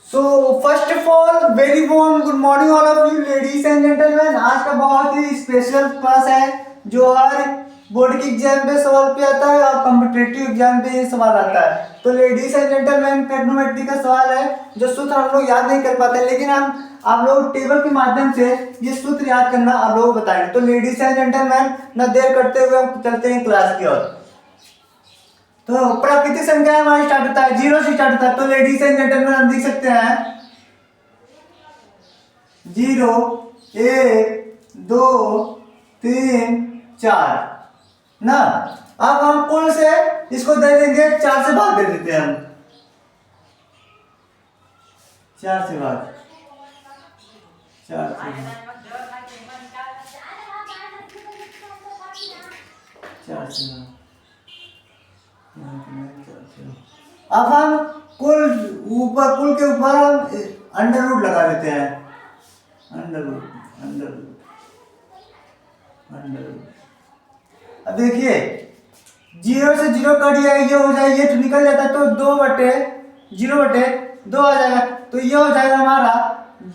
So first of all very warm good morning all of you ladies and gentleman. आज का बहुत ही special class है जो हर board की एग्जाम पे सवाल पे आता है और कॉम्पिटिटिव एग्जाम पे ये सवाल आता है। तो लेडीज एंड जेंटलमैन ट्रिग्नोमेट्री का सवाल है जो सूत्र हम लोग याद नहीं कर पाते, लेकिन हम आप लोग टेबल के माध्यम से ये सूत्र याद करना आप लोगों को बताएंगे। तो लेडीज एंड जेंटलमैन न देर करते हुए हम चलते हैं क्लास की ओर। तो प्राकृतिक संख्या हमारी स्टार्ट होता है, जीरो से स्टार्ट होता है। तो लेडीज एंड जेंटलमैन हम देख सकते हैं 0 1 2 3 4 ना। अब हम कुल से इसको दे देंगे 4 से भाग दे देते हैं हम 4 से भाग 4 से अब हम कुल के ऊपर हम अंडर रूट लगा देते हैं। अंडर रूट अब देखिए 0 से 0 कट जाएगी, ये हो जाएगी, ये तो निकल जाता है। तो 2/0/2 आ जाएगा। तो ये हो जाएगा हमारा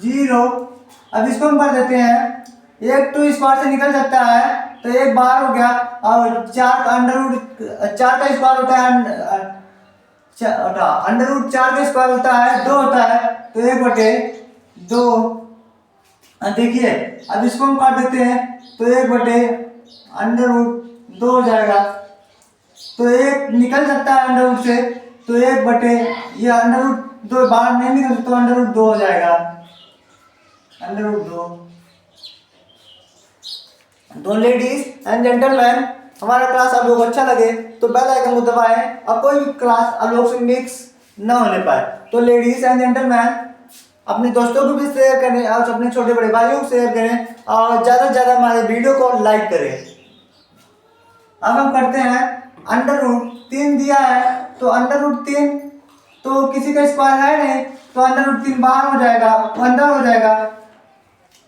0। अब इसको हम कर देते हैं, एक तो स्क्वायर से निकल सकता है तो एक बार हो गया, और 4 का अंडर रूट 4 का स्क्वायर होता है, अंडर रूट 4 का स्क्वायर होता है 2 होता है। तो 1/2। देखिए अब इसको हम काट देते हैं तो 1/√2 हो जाएगा। तो एक निकल सकता है अंडर रूट से, तो 1/, ये अंडर रूट 2 बाहर नहीं निकल सकता, तो अंडर रूट 2 हो जाएगा। Under root 2। तो लेडीज एंड जेंटलमैन, हमारा क्लास आप लोग को अच्छा लगे तो बेल आइकन को दबाएं और कोई भी क्लास आप लोग से मिक्स ना होने पाए। तो लेडीज एंड जेंटलमैन, अपने दोस्तों को भी शेयर करें और अपने छोटे बड़े भाइयों को शेयर करें और ज़्यादा से ज़्यादा हमारे वीडियो को लाइक करें। अब हम करते हैं अंडर रूट 3 दिया है, तो अंडर रूट 3 तो किसी का स्क्वायर है नहीं, तो अंडर रूट 3 बाहर हो जाएगा, अंदर हो जाएगा।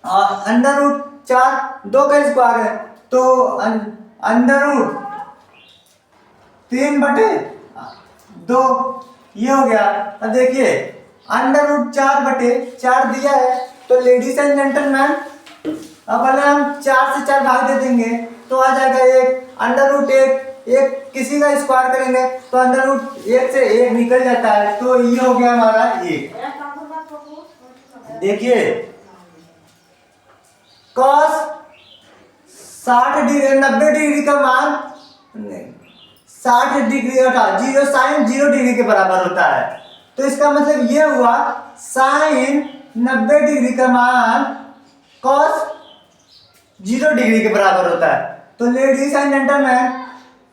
और अंडर रूट 4 2 का स्क्वायर है, तो अंडर रूट 3/2 ये हो गया। अब देखिए अंडर रूट 4/4 दिया है, तो लेडीज एंड जेंटलमैन अब पहले हम 4 से 4 भाग दे देंगे तो आ जाएगा 1। अंडर रूट 1 किसी का स्क्वायर करेंगे तो अंडर रूट 1 से 1 निकल जाता है, तो ये हो गया हमारा 1। देखिए cos 90 डिग्री का मान 60 डिग्री हटा 0 साइन 0 डिग्री के बराबर होता है। तो इसका मतलब ये हुआ साइन 90 डिग्री का मान cos 0 डिग्री के बराबर होता है। तो लेडीज एंड जेंटलमैन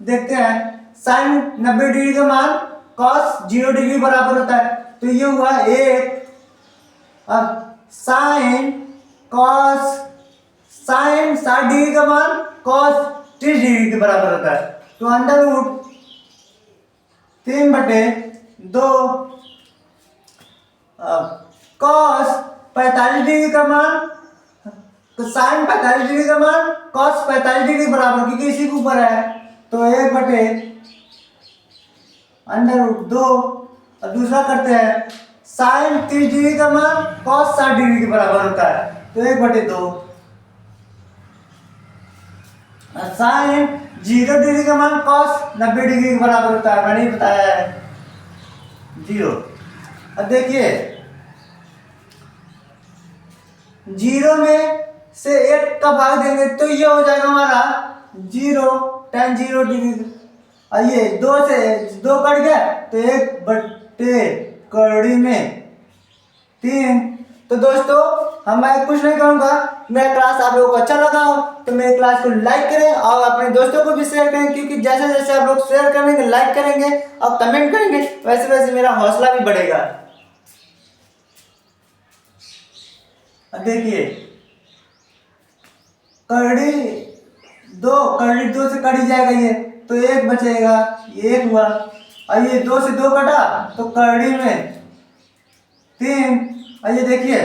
देखते हैं, साइन 90 डिग्री का मान cos 0 डिग्री बराबर होता है, तो ये हुआ 1। अब साइन 60 डिग्री का मान cos 30 डिग्री के बराबर होता है, तो अंडर रूट 3/2। cos 45 डिग्री का मान, तो साइन 45 डिग्री का मान cos 45 डिग्री बराबर, क्योंकि इसी के ऊपर है, तो 1/√2। और दूसरा करते हैं, साइन 30 डिग्री का मान cos 60 डिग्री के बराबर होता है, तो 1/2। साइन 0 डिग्री का मान cos 90 डिग्री के बराबर होता है, मैंने बताया है 0। अब देखिए 0 में से 1 का भाग देंगे तो ये हो जाएगा हमारा 0 tan 0 डिग्री। और ये 2 से 2 कट गया तो 1/3। तो दोस्तों मैं कुछ नहीं कहूँगा, मेरा क्लास आप लोगों को अच्छा लगा हो तो मेरे क्लास को लाइक करें और अपने दोस्तों को भी शेयर करें, क्योंकि जैसे जैसे आप लोग शेयर करेंगे, लाइक करेंगे और कमेंट करेंगे, वैसे वैसे मेरा हौसला भी बढ़ेगा। अब देखिए करड़ी 2 से कट जाएगा ये, तो 1 बचेगा, ये 1 हुआ। और ये 2 से 2 कटा तो करड़ी में 3। और ये देखिए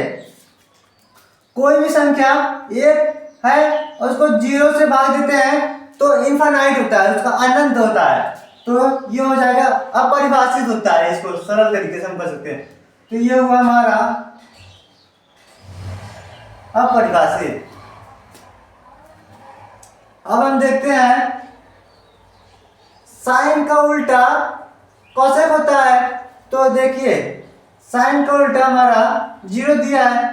कोई भी संख्या 1 है और उसको 0 से भाग देते हैं तो इनफाइनाइट होता है, उसका अनंत होता है, तो ये हो जाएगा अपरिभाषित होता है। इसको सरल तरीके से हम कर सकते हैं। तो ये हुआ हमारा अपरिभाषित। अब हम देखते हैं साइन का उल्टा कोसेक होता है। तो देखिए साइन का उल्टा हमारा जीरो दिया है,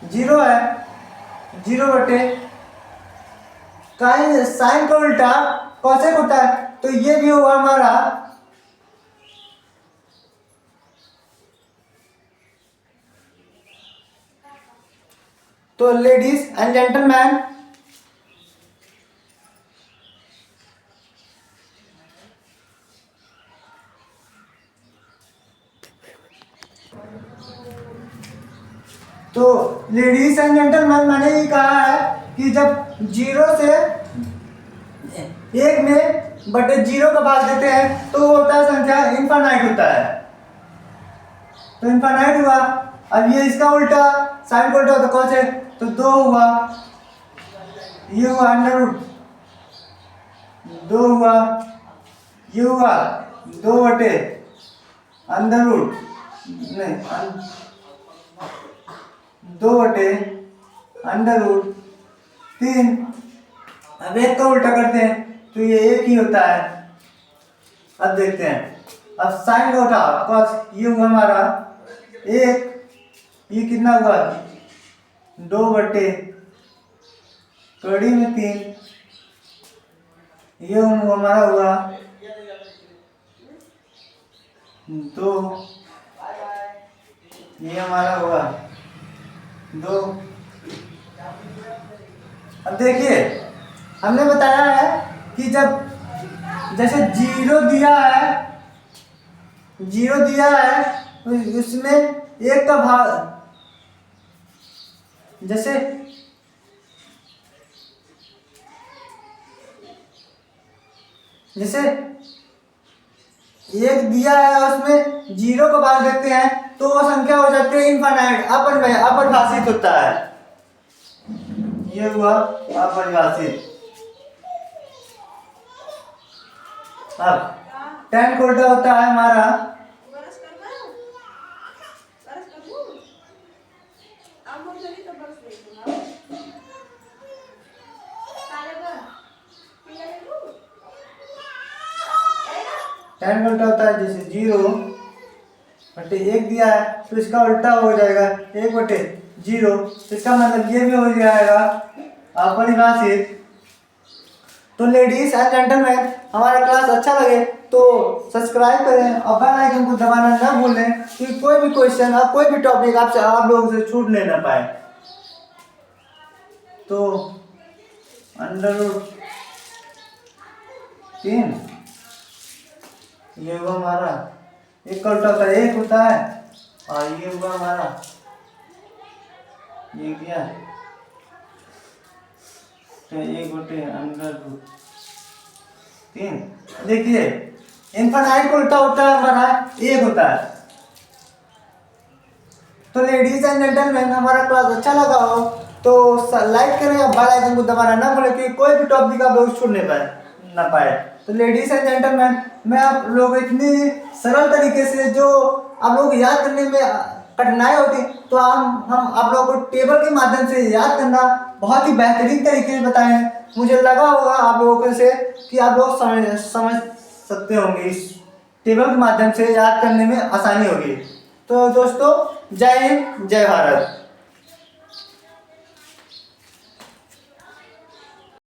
जीरो है, जीरो बटे साइन का उल्टा कोसेक होता है। तो ये भी हुआ हमारा तो लेडीज एंड जेंटलमैन, तो लेडीज एंड जेंटलमैन मैंने ये कहा है कि जब जीरो से एक में बटे जीरो का भाग देते हैं तो वो होता है संख्या इनफाइनाइट होता है। तो इनफाइनाइट हुआ। अब ये इसका उल्टा साइन का उल्टा होता कौन से, तो दो हुआ, ये हुआ अंडर रूट दो हुआ, ये हुआ दो बटे अंडर रूट नहीं दो बटे अंडर रूट तीन। अब एक का उल्टा करते हैं तो ये एक ही होता है। अब देखते हैं, अब साइन का उठा कॉस, ये हुआ हमारा एक, ये कितना हुआ दो बटे कड़ी में तीन, ये हमारा हुआ दो, ये हमारा हुआ दो। अब देखिए हमने बताया है कि जब जैसे जीरो दिया है, जीरो दिया है तो उसमें एक का भाग, जैसे जैसे एक दिया है उसमें जीरो का भाग देते हैं तो वो संख्या हो जाती है इनफाइनाइट, अपरिभाषित होता है। ये हुआ अपरिभाषित। अब 10 का उल्टा होता है हमारा टेन का उल्टा होता है जैसे जीरो बटे एक दिया है तो इसका उल्टा हो जाएगा एक बटे जीरो, तो इसका मतलब ये भी हो जाएगा अपरिभाषित। तो लेडीज एंड जेंटलमैन, हमारा क्लास अच्छा लगे तो सब्सक्राइब करें और बेल आइकन को दबाना ना भूलें कि कोई भी क्वेश्चन और कोई भी टॉपिक आपसे आप लोगों से छूट नहीं ना पाए। तो अंडर रूट तीन, ये हुआ हमारा एक का उल्टा होता है एक होता है, और ये हुआ हमारा ये क्या तो एक बटे अंडर रूट तीन। देखिए इनफाइनाइट का उल्टा होता है हमारा एक होता है। तो लेडीज एंड जेंटलमैन, हमारा क्लास अच्छा लगा हो तो लाइक करें और बेल आइकन को दबाना ना भूलें कि कोई भी टॉपिक आप लोग छूट नहीं पाए। तो लेडीज एंड जेंटलमैन, मैं आप लोग इतनी सरल तरीके से जो आप लोग याद करने में कठिनाई होती तो हम आप लोगों को टेबल के माध्यम से याद करना बहुत ही बेहतरीन तरीके से बताए हैं। मुझे लगा होगा आप लोगों से कि आप लोग समझ सकते होंगे, इस टेबल के माध्यम से याद करने में आसानी होगी। तो दोस्तों जय हिंद जय भारत।